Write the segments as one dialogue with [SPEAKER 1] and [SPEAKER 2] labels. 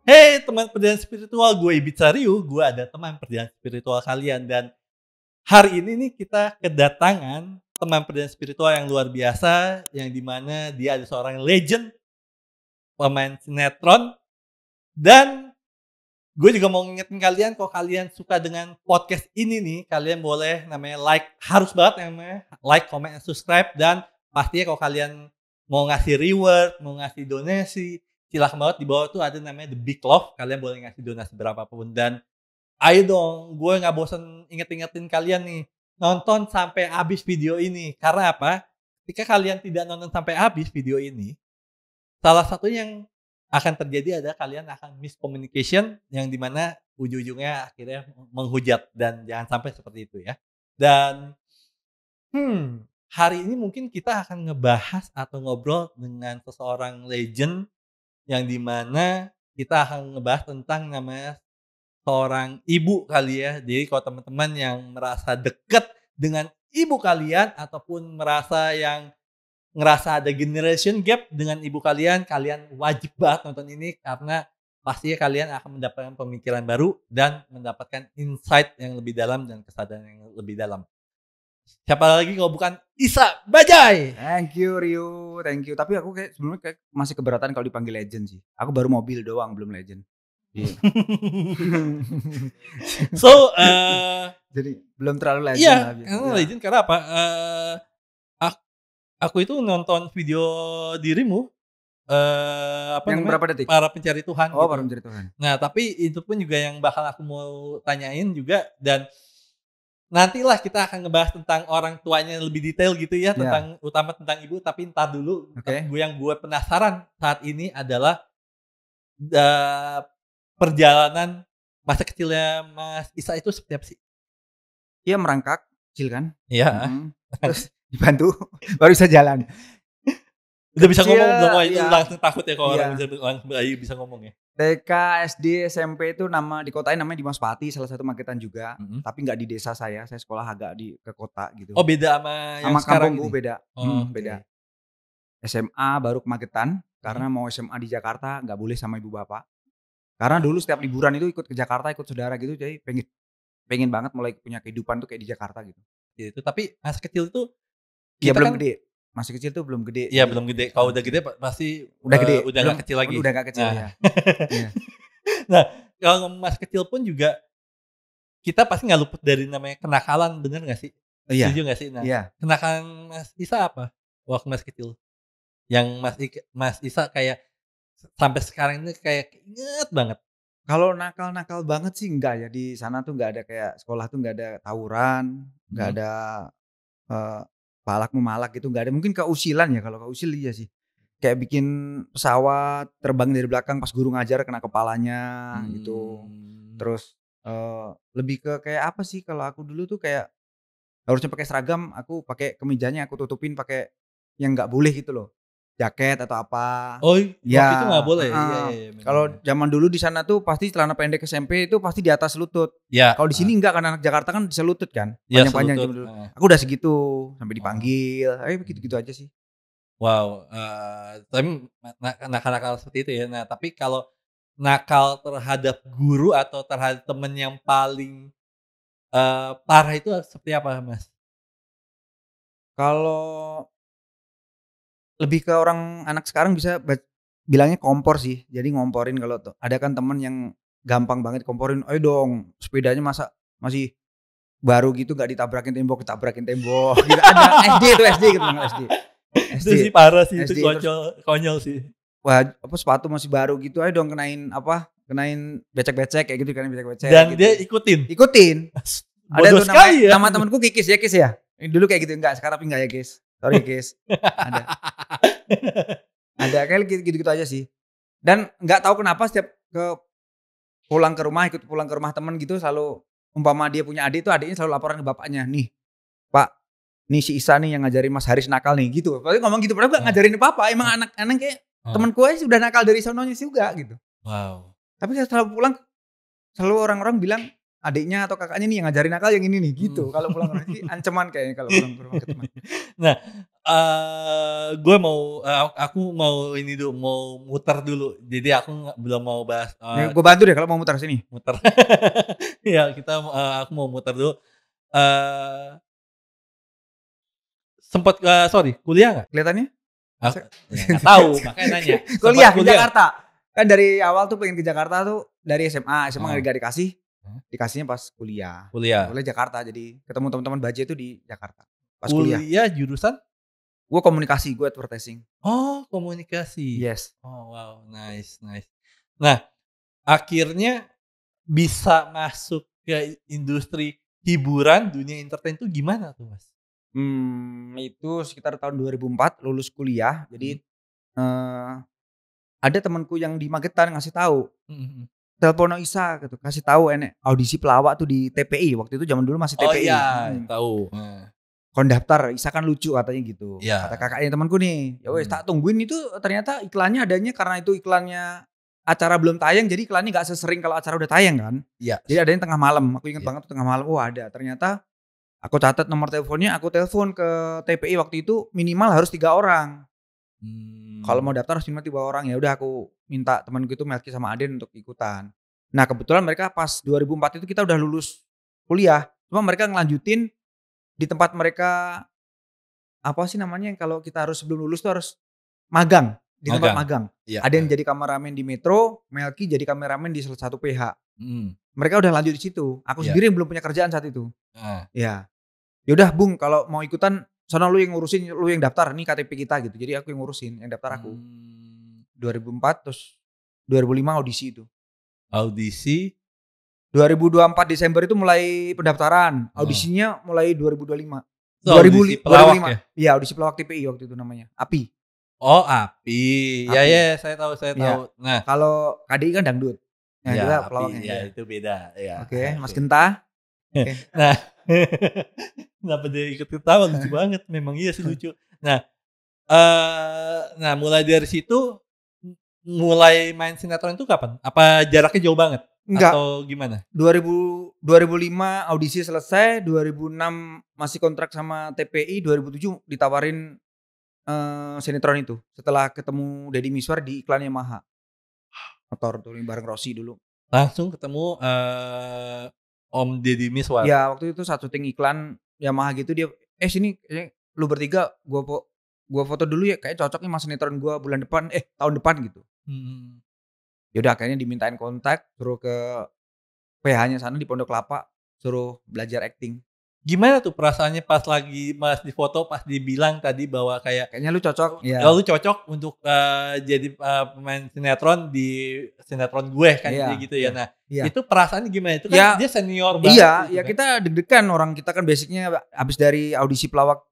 [SPEAKER 1] Hey teman perjalanan spiritual, gue Ibiza Ryu, gue ada teman perjalanan spiritual kalian. Dan hari ini nih kita kedatangan teman perjalanan spiritual yang luar biasa, yang dimana dia ada seorang legend, pemain sinetron. Dan gue juga mau ngingetin kalian, kalau kalian suka dengan podcast ini nih, kalian boleh namanya like, harus banget namanya like, comment, and subscribe. Dan pastinya kalau kalian mau ngasih reward, mau ngasih donasi, silahkan banget. Di bawah tuh ada namanya The Big Love, kalian boleh ngasih donasi berapapun. Dan ayo dong, gue gak bosan ingetin kalian nih, nonton sampai habis video ini. Karena apa? Ketika kalian tidak nonton sampai habis video ini, salah satu yang akan terjadi adalah kalian akan miscommunication, yang dimana ujung-ujungnya akhirnya menghujat. Dan jangan sampai seperti itu ya. Dan hari ini mungkin kita akan ngebahas atau ngobrol dengan seseorang legend, yang dimana kita akan ngebahas tentang namanya seorang ibu kali ya. Jadi kalau teman-teman yang merasa dekat dengan ibu kalian, ataupun ngerasa ada generation gap dengan ibu kalian, kalian wajib banget nonton ini, karena pastinya kalian akan mendapatkan pemikiran baru dan mendapatkan insight yang lebih dalam dan kesadaran yang lebih dalam. Siapa lagi kalau bukan Isa Bajai?
[SPEAKER 2] Thank you Ryu, thank you. Tapi aku sebelumnya masih keberatan kalau dipanggil legend sih. Aku baru mobil doang, belum legend.
[SPEAKER 1] So,
[SPEAKER 2] jadi belum terlalu legend.
[SPEAKER 1] Iya, legend karena apa? Aku itu nonton video dirimu,
[SPEAKER 2] yang berapa detik?
[SPEAKER 1] Para Pencari Tuhan.
[SPEAKER 2] Oh,
[SPEAKER 1] gitu.
[SPEAKER 2] Para Pencari Tuhan.
[SPEAKER 1] Nah, tapi itu pun juga yang bakal aku mau tanyain juga. Dan nantilah kita akan ngebahas tentang orang tuanya lebih detail gitu ya, utama tentang ibu. Tapi ntar dulu, yang gue penasaran saat ini adalah perjalanan masa kecilnya Mas Isa itu seperti apa sih?
[SPEAKER 2] Iya, merangkak kecil kan?
[SPEAKER 1] Iya.
[SPEAKER 2] Terus dibantu baru bisa jalan.
[SPEAKER 1] Udah bisa ngomong belum? Itu langsung takut ya kalau orang bisa ngomong ya.
[SPEAKER 2] TK, SD, SMP itu dikotain namanya Dimas Pati, salah satu Magetan juga. Tapi nggak di desa saya sekolah agak ke kota gitu.
[SPEAKER 1] Oh, beda sama yang sekarang ini?
[SPEAKER 2] Beda. Beda. SMA baru ke Magetan, karena mau SMA di Jakarta nggak boleh sama ibu bapak. Karena dulu setiap liburan itu ikut ke Jakarta, ikut saudara gitu, jadi pengen banget mulai punya kehidupan tuh kayak di Jakarta gitu.
[SPEAKER 1] Gitu. Tapi masa kecil itu
[SPEAKER 2] ya belum gede. Masih kecil tuh belum gede.
[SPEAKER 1] Iya, belum gede. Kalau udah gede pasti
[SPEAKER 2] udah gede.
[SPEAKER 1] Udah nggak kecil lagi.
[SPEAKER 2] Udah nggak kecil ya.
[SPEAKER 1] Nah, kalau masih kecil pun juga kita pasti nggak luput dari namanya kenakalan, bener nggak sih? Setuju nggak sih? Nah, kenakalan Mas Isa apa waktu masih kecil? Yang Mas Isa kayak sampai sekarang ini kayak inget banget.
[SPEAKER 2] Kalau nakal banget sih enggak ya, di sana tuh nggak ada kayak sekolah tuh nggak ada tawuran, nggak ada malak gitu, nggak ada. Mungkin keusilan ya, kalau keusil iya sih. Kayak bikin pesawat terbang dari belakang pas guru ngajar kena kepalanya gitu. Terus lebih ke kayak apa sih, kalau aku dulu tuh kayak harusnya pakai seragam, aku pakai kemejanya aku tutupin pakai yang nggak boleh gitu loh. Jaket atau apa.
[SPEAKER 1] Oh, waktu itu nggak boleh. Iya.
[SPEAKER 2] Kalau zaman dulu di sana tuh pasti celana pendek SMP itu pasti di atas lutut.
[SPEAKER 1] Ya.
[SPEAKER 2] Kalau di sini enggak, karena anak Jakarta kan bisa lutut kan, panjang-panjang dulu. Aku udah segitu sampai dipanggil. Begitu-gitu aja sih.
[SPEAKER 1] Wow, tapi nakal seperti itu ya. Nah, tapi kalau nakal terhadap guru atau terhadap temen yang paling parah itu seperti apa, Mas?
[SPEAKER 2] Kalau lebih ke orang anak sekarang bisa bilangnya kompor sih. Jadi ngomporin, kalau ada kan temen yang gampang banget komporin. Ayo dong, sepedanya masa masih baru gitu nggak ditabrakin tembok gitu. Ada SD gitu kan, SD.
[SPEAKER 1] Itu sih parah sih, itu konyol sih.
[SPEAKER 2] Wah, sepatu masih baru gitu, ayo dong kenain becek-becek kayak gitu kan, becek-becek.
[SPEAKER 1] Dan gitu. Dia ikutin.
[SPEAKER 2] Ada tuh nama temanku Kikis ya. Dulu kayak gitu, enggak, sekarang tapi enggak ya, Kis. Sorry, Kis. Ada kayak gitu-gitu aja sih. Dan enggak tahu kenapa setiap ikut pulang ke rumah teman gitu, selalu umpama dia punya adik tuh, adiknya selalu laporan ke bapaknya, nih Pak, nih si Isa nih yang ngajarin Mas Haris nakal nih gitu. Pasti ngomong gitu, padahal gak ngajarin apa-apa. Emang anak-anak kayak temenku aja sudah nakal dari sononya juga gitu.
[SPEAKER 1] Wow.
[SPEAKER 2] Tapi setelah pulang selalu orang-orang bilang, adiknya atau kakaknya nih yang ngajarin akal yang ini nih gitu. Kalau pulang ke rumah sih ancaman kayaknya kalau pulang ke rumah ke teman.
[SPEAKER 1] Nah, gue mau aku mau ini dulu, mau muter dulu. Jadi aku belum mau bahas
[SPEAKER 2] Nih gue bantu deh kalau mau muter sini.
[SPEAKER 1] muter. Ya kita aku mau muter dulu. Eee, Sempet sorry, kuliah nggak?
[SPEAKER 2] Kelihatannya
[SPEAKER 1] Ya nggak tahu, makanya nanya.
[SPEAKER 2] kuliah
[SPEAKER 1] Sempet
[SPEAKER 2] di Jakarta. Kan dari awal tuh pengen ke Jakarta tuh dari SMA
[SPEAKER 1] Heeh.
[SPEAKER 2] nggak dikasih. Dikasihnya pas kuliah.
[SPEAKER 1] Kuliah.
[SPEAKER 2] Kuliah Jakarta jadi ketemu teman-teman Baja itu di Jakarta. Pas kuliah.
[SPEAKER 1] Kuliah jurusan?
[SPEAKER 2] Gue komunikasi, gue advertising.
[SPEAKER 1] Oh, komunikasi.
[SPEAKER 2] Yes.
[SPEAKER 1] Oh, wow, nice. Nah, akhirnya bisa masuk ke industri hiburan, dunia entertain itu gimana tuh, Mas?
[SPEAKER 2] Itu sekitar tahun 2004 lulus kuliah. Jadi ada temanku yang di Magetan ngasih tahu,
[SPEAKER 1] Mhm.
[SPEAKER 2] "Telepono Isa," gitu, kasih tahu enek audisi pelawak tuh di TPI. Waktu itu zaman dulu masih
[SPEAKER 1] Oh
[SPEAKER 2] TPI.
[SPEAKER 1] iya, tahu.
[SPEAKER 2] "Kon daftar, Isa kan lucu," katanya gitu.
[SPEAKER 1] Iya.
[SPEAKER 2] Kata kakaknya temanku nih. Ya wes tak tungguin itu ternyata iklannya adanya karena itu iklannya acara belum tayang jadi iklannya nggak sesering kalau acara udah tayang kan.
[SPEAKER 1] Iya.
[SPEAKER 2] Jadi adanya tengah malam. Aku ingat
[SPEAKER 1] Iya.
[SPEAKER 2] banget tuh tengah malam. Oh ada. Ternyata aku catat nomor teleponnya, aku telepon ke TPI waktu itu minimal harus 3 orang. Kalau mau daftar harus minimal 3 orang. Ya udah aku minta temanku itu Melki sama Aden untuk ikutan. Nah kebetulan mereka pas 2004 itu kita udah lulus kuliah. Cuma mereka ngelanjutin di tempat mereka apa sih namanya yang kalau kita harus sebelum lulus tuh harus magang di tempat magang.
[SPEAKER 1] Iya.
[SPEAKER 2] Ada yang jadi kameramen di Metro, Melki jadi kameramen di salah satu PH. Mereka udah lanjut di situ. Aku
[SPEAKER 1] Iya.
[SPEAKER 2] sendiri yang belum punya kerjaan saat itu.
[SPEAKER 1] Heeh.
[SPEAKER 2] Ya. Yaudah Bung kalau mau ikutan sono lu yang ngurusin, lu yang daftar nih KTP kita gitu. Jadi aku yang ngurusin, yang daftar aku. 2004 terus 2005 audisi itu.
[SPEAKER 1] Audisi
[SPEAKER 2] 2024 Desember itu mulai pendaftaran. Audisinya mulai 2025.
[SPEAKER 1] itu audisi pelawak ya?
[SPEAKER 2] Iya, audisi pelawak TPI waktu itu namanya. API.
[SPEAKER 1] Oh, API. Ya, saya tahu.
[SPEAKER 2] Ya.
[SPEAKER 1] Nah,
[SPEAKER 2] kalau KDI kan dangdut. Nah,
[SPEAKER 1] ya,
[SPEAKER 2] kita
[SPEAKER 1] API,
[SPEAKER 2] pelawaknya.
[SPEAKER 1] ya itu beda. Ya.
[SPEAKER 2] Oke, Mas Genta.
[SPEAKER 1] Okay. Nah, kenapa dia ikut ketawa lucu banget. Memang iya sih lucu. Nah, mulai dari situ mulai main sinetron itu kapan? Apa jaraknya jauh banget?
[SPEAKER 2] Enggak.
[SPEAKER 1] Atau gimana?
[SPEAKER 2] 2005 audisi selesai, 2006 masih kontrak sama TPI, 2007 ditawarin sinetron itu. Setelah ketemu Deddy Miswar di iklan Yamaha. Motor tuh bareng Rossi dulu.
[SPEAKER 1] Langsung ketemu Om Deddy Miswar.
[SPEAKER 2] Ya, waktu itu saat syuting iklan Yamaha gitu dia, sini lu bertiga gua foto dulu ya, kayak cocok nih mas sinetron gua bulan depan, tahun depan gitu. Yaudah akhirnya dimintain kontak, suruh ke PH-nya sana di Pondok Kelapa, suruh belajar acting.
[SPEAKER 1] Gimana tuh perasaannya pas lagi Mas di foto, pas dibilang tadi bahwa
[SPEAKER 2] kayaknya lu cocok.
[SPEAKER 1] Ya lu cocok untuk jadi pemain sinetron di sinetron gue kan gitu ya. Nah, itu perasaannya gimana? Itu kan dia senior banget.
[SPEAKER 2] Iya, kita deg-degan, orang kita kan basicnya abis dari audisi pelawak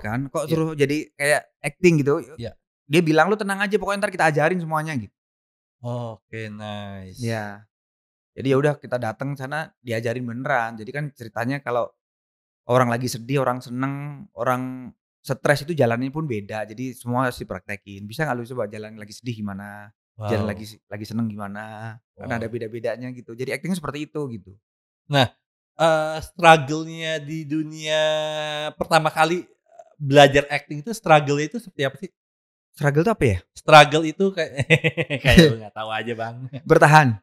[SPEAKER 2] kan, kok suruh jadi kayak acting gitu.
[SPEAKER 1] Iya.
[SPEAKER 2] Dia bilang lu tenang aja, pokoknya ntar kita ajarin semuanya gitu.
[SPEAKER 1] Oke, nice.
[SPEAKER 2] Ya. Jadi ya udah kita datang sana diajarin beneran. Jadi kan ceritanya kalau orang lagi sedih, orang seneng, orang stres itu jalannya pun beda. Jadi semua harus dipraktekin. Bisa nggak lu coba jalan lagi sedih gimana?
[SPEAKER 1] Wow.
[SPEAKER 2] Jalan lagi seneng gimana? Karena ada beda-bedanya gitu. Jadi acting seperti itu gitu.
[SPEAKER 1] Nah, struggle-nya di dunia pertama kali belajar acting itu struggle-nya itu seperti apa sih?
[SPEAKER 2] Struggle itu apa ya?
[SPEAKER 1] Struggle itu kayak lu nggak tahu aja bang.
[SPEAKER 2] Bertahan.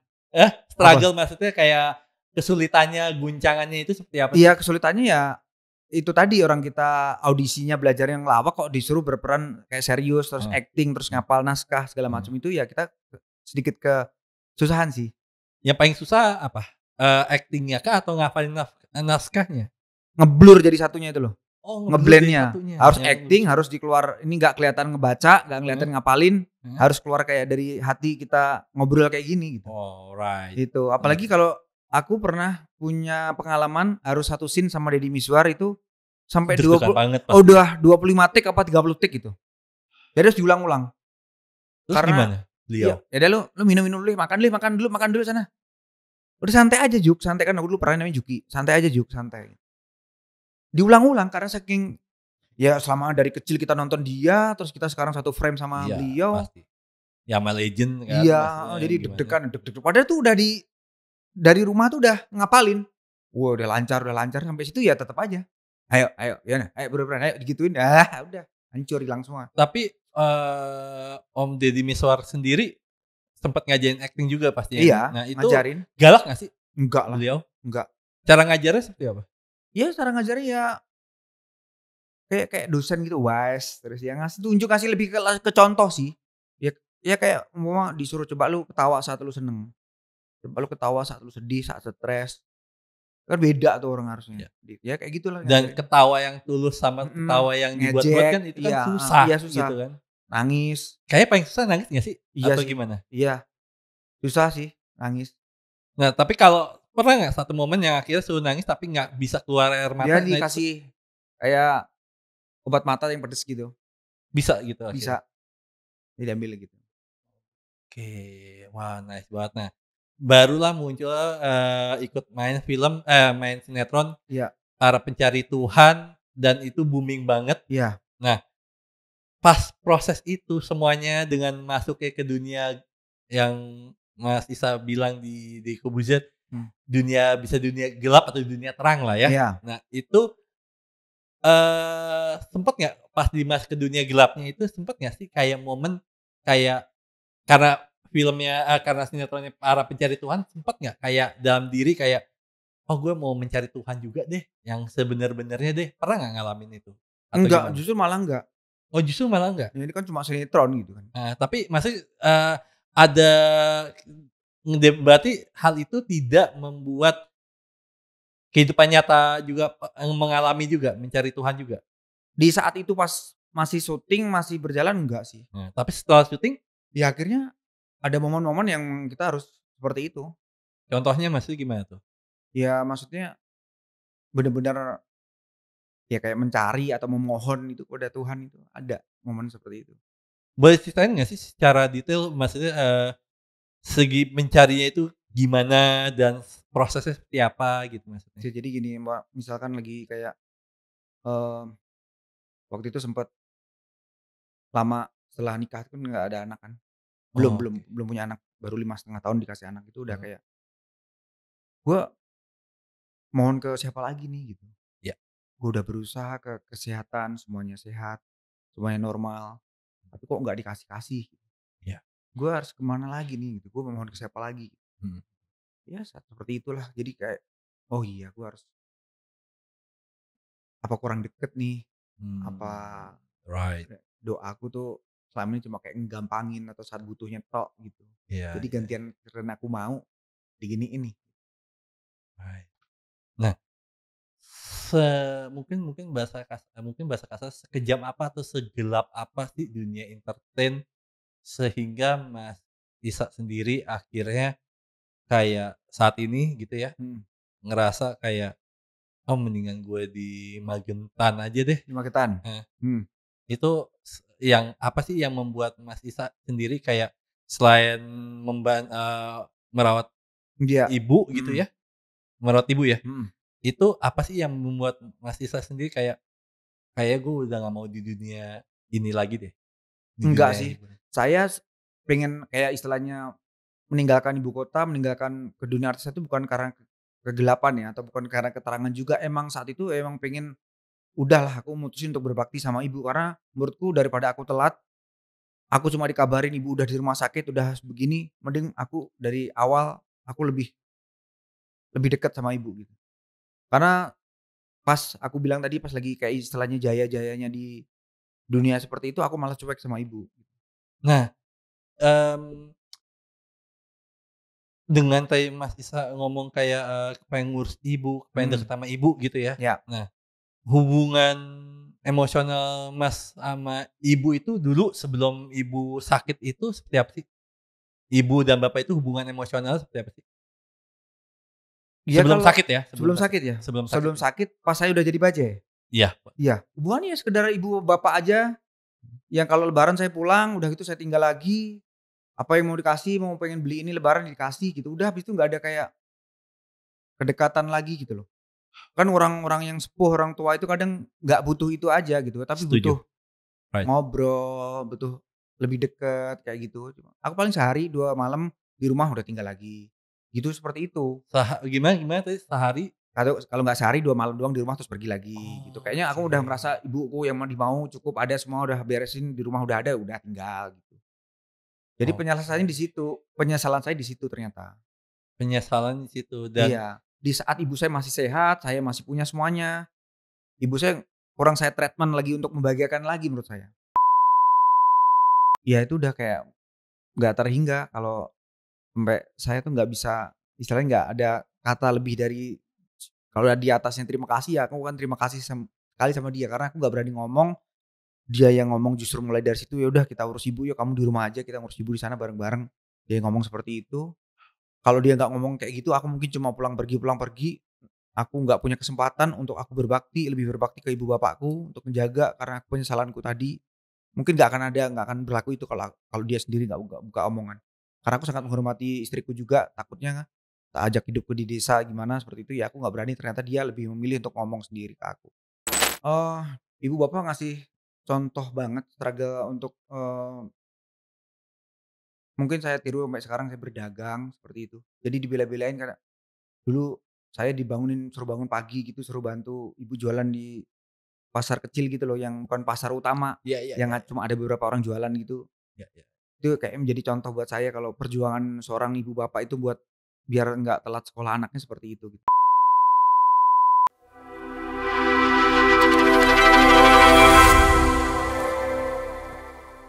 [SPEAKER 1] Struggle maksudnya kayak kesulitannya, guncangannya itu seperti apa sih?
[SPEAKER 2] Iya, kesulitannya ya itu tadi, orang kita audisinya belajar yang lawak kok disuruh berperan kayak serius, terus acting, terus ngapal naskah segala macam itu ya kita sedikit kesusahan sih.
[SPEAKER 1] Yang paling susah apa? Actingnya kah atau ngapalin naskahnya?
[SPEAKER 2] Ngeblur jadi satunya itu loh. Ngeblendnya harus
[SPEAKER 1] ya,
[SPEAKER 2] acting, harus dikeluar, ini nggak kelihatan ngebaca, nggak kelihatan ngapalin, harus keluar kayak dari hati kita ngobrol kayak gini gitu.
[SPEAKER 1] Right.
[SPEAKER 2] Gitu. Apalagi kalau aku pernah punya pengalaman harus satu scene sama Deddy Miswar itu sampai 25 take apa 30 take gitu. Jadi harus diulang-ulang.
[SPEAKER 1] Terus
[SPEAKER 2] karena
[SPEAKER 1] gimana? Beliau.
[SPEAKER 2] Ya lu minum dulu, makan dulu sana. Udah santai aja Juk, santai kan aku dulu pernah namanya Juki. Santai aja Juk, santai. Diulang-ulang karena saking ya selama dari kecil kita nonton dia, terus kita sekarang satu frame sama beliau.
[SPEAKER 1] Pasti. Ya sama legend kan.
[SPEAKER 2] Iya, jadi deg-degan. Padahal tuh udah dari rumah tuh udah ngapalin. Wah udah lancar sampai situ ya tetap aja. Ayo, ya ayo beneran, ayo digituin. Udah hancur hilang semua.
[SPEAKER 1] Tapi, Om Deddy Mizwar sendiri sempat ngajarin acting juga pastinya kan?
[SPEAKER 2] Iya,
[SPEAKER 1] Nah itu
[SPEAKER 2] ngajarin.
[SPEAKER 1] galak nggak sih
[SPEAKER 2] Enggak lah,
[SPEAKER 1] beliau?
[SPEAKER 2] enggak.
[SPEAKER 1] Cara ngajarnya seperti apa?
[SPEAKER 2] Ya cara ngajarnya ya kayak kayak dosen gitu wise, terus ya ngasih tunjuk, ngasih lebih ke contoh sih. Ya ya kayak umpama disuruh coba lu ketawa saat lu seneng, coba lu ketawa saat lu sedih, saat stres, kan beda tuh orang harusnya.
[SPEAKER 1] Ya.
[SPEAKER 2] Ya kayak gitulah
[SPEAKER 1] Dan
[SPEAKER 2] ngajarin.
[SPEAKER 1] ketawa yang tulus sama ketawa yang dibuat-buat
[SPEAKER 2] Ngejek,
[SPEAKER 1] kan itu kan
[SPEAKER 2] iya,
[SPEAKER 1] susah
[SPEAKER 2] iya susah,
[SPEAKER 1] gitu kan.
[SPEAKER 2] nangis,
[SPEAKER 1] Kayaknya paling susah nangis nggak sih?
[SPEAKER 2] iya
[SPEAKER 1] Atau
[SPEAKER 2] sih,
[SPEAKER 1] gimana?
[SPEAKER 2] iya, susah sih nangis.
[SPEAKER 1] Nah tapi kalau pernah nggak satu momen yang akhirnya suruh nangis tapi nggak bisa keluar air
[SPEAKER 2] Dia
[SPEAKER 1] mata, nah itu
[SPEAKER 2] dikasih kayak obat mata yang pedes gitu,
[SPEAKER 1] bisa gitu akhirnya?
[SPEAKER 2] bisa, diambil gitu.
[SPEAKER 1] Oke, wah nice banget. Nah, barulah muncul, ikut main sinetron
[SPEAKER 2] Iya,
[SPEAKER 1] Para Pencari Tuhan dan itu booming banget.
[SPEAKER 2] iya,
[SPEAKER 1] Nah, pas proses itu semuanya dengan masuknya ke dunia yang Mas Isa bilang di Kobuzer,
[SPEAKER 2] mmm,
[SPEAKER 1] bisa dunia gelap atau dunia terang lah ya.
[SPEAKER 2] iya.
[SPEAKER 1] Nah itu, sempet nggak pas dimasuk ke dunia gelapnya itu sempet nggak sih kayak momen kayak karena karena sinetronnya Para Pencari Tuhan sempet nggak kayak dalam diri kayak, "Oh gue mau mencari Tuhan juga deh, yang sebenar-benarnya deh." Pernah nggak ngalamin itu? Atau
[SPEAKER 2] Enggak,
[SPEAKER 1] gimana?
[SPEAKER 2] justru malah enggak.
[SPEAKER 1] Oh justru malah enggak?
[SPEAKER 2] Ya ini kan cuma sinetron gitu kan.
[SPEAKER 1] Tapi maksudnya, ada berarti hal itu tidak membuat kehidupan nyata juga mengalami juga, mencari Tuhan juga?
[SPEAKER 2] Di saat itu pas masih syuting, masih berjalan enggak sih.
[SPEAKER 1] Nah, tapi setelah syuting,
[SPEAKER 2] Ya akhirnya ada momen-momen yang kita harus seperti itu.
[SPEAKER 1] contohnya maksudnya gimana tuh?
[SPEAKER 2] Ya maksudnya bener-bener ya kayak mencari atau memohon itu kepada Tuhan itu ada momen seperti itu.
[SPEAKER 1] Boleh ceritain nggak sih secara detail maksudnya, segi mencarinya itu gimana dan prosesnya seperti apa gitu maksudnya?
[SPEAKER 2] Ya jadi gini Mbak, misalkan lagi kayak, eee, waktu itu sempet lama setelah nikah kan nggak ada anak kan. Belum
[SPEAKER 1] Oh,
[SPEAKER 2] belum
[SPEAKER 1] oke.
[SPEAKER 2] belum punya anak, baru 5,5 tahun dikasih anak itu udah
[SPEAKER 1] Heeh.
[SPEAKER 2] kayak, "Gua mohon ke siapa lagi nih?" Gitu.
[SPEAKER 1] Iya,
[SPEAKER 2] Gue udah berusaha ke kesehatan, semuanya sehat, semuanya normal, tapi kok nggak dikasih-kasih.
[SPEAKER 1] iya.
[SPEAKER 2] Gue harus kemana lagi nih gitu, gue memohon ke siapa lagi.
[SPEAKER 1] Mhm.
[SPEAKER 2] Ya seperti itulah, jadi kayak, oh iya gue harus apa kurang deket nih, apa
[SPEAKER 1] Mmm, right.
[SPEAKER 2] doaku tuh selama ini cuma kayak ngegampangin atau saat butuhnya tok gitu.
[SPEAKER 1] Iya,
[SPEAKER 2] Jadi
[SPEAKER 1] iya,
[SPEAKER 2] gantian karena aku mau, diginiin nih.
[SPEAKER 1] right. Nah, mungkin mungkin bahasa kasar sekejam apa atau segelap apa sih dunia entertain sehingga Mas Isa sendiri akhirnya kayak saat ini gitu ya,
[SPEAKER 2] Mhm,
[SPEAKER 1] ngerasa kayak, "Oh mendingan gue di Magetan aja deh."
[SPEAKER 2] ini Magetan.
[SPEAKER 1] Heeh,
[SPEAKER 2] Mhm,
[SPEAKER 1] itu yang apa sih yang membuat Mas Isa sendiri kayak selain merawat
[SPEAKER 2] iya,
[SPEAKER 1] ibu gitu
[SPEAKER 2] mhm,
[SPEAKER 1] ya, merawat ibu ya,
[SPEAKER 2] mhm.
[SPEAKER 1] itu apa sih yang membuat Mas Isa sendiri kayak, "Kayaknya gue udah nggak mau di dunia ini lagi deh, di
[SPEAKER 2] Enggak
[SPEAKER 1] dunia
[SPEAKER 2] sih,
[SPEAKER 1] hiburan."
[SPEAKER 2] saya pengen kayak istilahnya meninggalkan ibu kota, meninggalkan ke dunia artis itu bukan karena kegelapan ya, atau bukan karena keterangan juga, emang saat itu emang pengen, udahlah aku mutusin untuk berbakti sama ibu, karena menurutku daripada aku telat, aku cuma dikabarin ibu udah di rumah sakit, udah begini, mending aku dari awal aku lebih lebih dekat sama ibu gitu. Karena pas aku bilang tadi pas lagi kayak istilahnya jaya-jayanya di dunia seperti itu, aku malah cuek sama ibu.
[SPEAKER 1] Nah, mmm, dengan tadi Mas Isa ngomong kayak, pengen ngurus ibu, pengen deket
[SPEAKER 2] Mhm,
[SPEAKER 1] sama ibu gitu ya.
[SPEAKER 2] ya.
[SPEAKER 1] Nah, hubungan emosional Mas sama ibu itu dulu sebelum ibu sakit itu seperti apa sih? Ibu dan bapak itu hubungan emosional seperti apa sih?
[SPEAKER 2] Iya
[SPEAKER 1] Sebelum
[SPEAKER 2] kalau
[SPEAKER 1] sakit ya,
[SPEAKER 2] sebelum sakit ya?
[SPEAKER 1] sebelum sakit
[SPEAKER 2] Sebelum
[SPEAKER 1] ya?
[SPEAKER 2] sakit pas saya udah jadi bajai?
[SPEAKER 1] Iya, Pak.
[SPEAKER 2] Iya, hubungannya ya sekedar ibu bapak aja, yang kalau lebaran saya pulang, udah gitu saya tinggal lagi, apa yang mau dikasih, mau pengen beli ini lebaran dikasih gitu, udah habis itu nggak ada kayak kedekatan lagi gitu loh. Kan orang-orang yang sepuh, orang tua itu kadang nggak butuh itu aja gitu, tapi
[SPEAKER 1] Setuju,
[SPEAKER 2] butuh
[SPEAKER 1] right.
[SPEAKER 2] ngobrol, butuh lebih deket kayak gitu. Aku paling sehari 2 malam di rumah udah tinggal lagi. gitu, seperti itu.
[SPEAKER 1] Gimana gimana tadi sehari?
[SPEAKER 2] Kalau kalau nggak sehari 2 malam doang di rumah terus pergi lagi gitu. Kayaknya aku udah
[SPEAKER 1] Oke.
[SPEAKER 2] merasa ibuku yang mau cukup ada semua udah beresin di rumah udah ada, udah tinggal gitu. Jadi
[SPEAKER 1] Oke.
[SPEAKER 2] penyesalan saya di situ ternyata.
[SPEAKER 1] Penyesalan di situ dan
[SPEAKER 2] Iya, di saat ibu saya masih sehat, saya masih punya semuanya. Ibu saya kurang saya treatment lagi untuk membahagiakan lagi menurut saya. Ya itu udah kayak nggak terhingga kalau sampai saya tuh nggak bisa istilahnya nggak ada kata lebih dari kalau di atasnya terima kasih ya aku kan terima kasih sekali sama dia karena aku nggak berani ngomong, dia yang ngomong justru mulai dari situ, "Ya udah kita urus ibu yuk, kamu di rumah aja kita ngurus ibu di sana bareng-bareng." Dia yang ngomong seperti itu. Kalau dia nggak ngomong kayak gitu aku mungkin cuma pulang pergi, aku nggak punya kesempatan untuk aku lebih berbakti ke ibu bapakku untuk menjaga karena penyesalanku tadi. Mungkin nggak akan berlaku itu kalau kalau dia sendiri nggak buka omongan. Karena aku sangat menghormati istriku juga, takutnya tak ajak hidupku di desa gimana seperti itu, ya aku nggak berani, ternyata dia lebih memilih untuk ngomong sendiri ke aku. Oh, ibu bapak ngasih contoh banget struggle untuk, mungkin saya tiru sampai sekarang saya berdagang seperti itu. Jadi dibela-belain karena dulu saya suruh bangun pagi gitu, suruh bantu ibu jualan di pasar kecil gitu loh, yang bukan pasar utama,
[SPEAKER 1] iya iya
[SPEAKER 2] yang
[SPEAKER 1] iya iya.
[SPEAKER 2] cuma ada beberapa orang jualan gitu.
[SPEAKER 1] Iya iya.
[SPEAKER 2] Itu kayak menjadi contoh buat saya kalau perjuangan seorang ibu bapak itu buat biar nggak telat sekolah anaknya seperti itu gitu.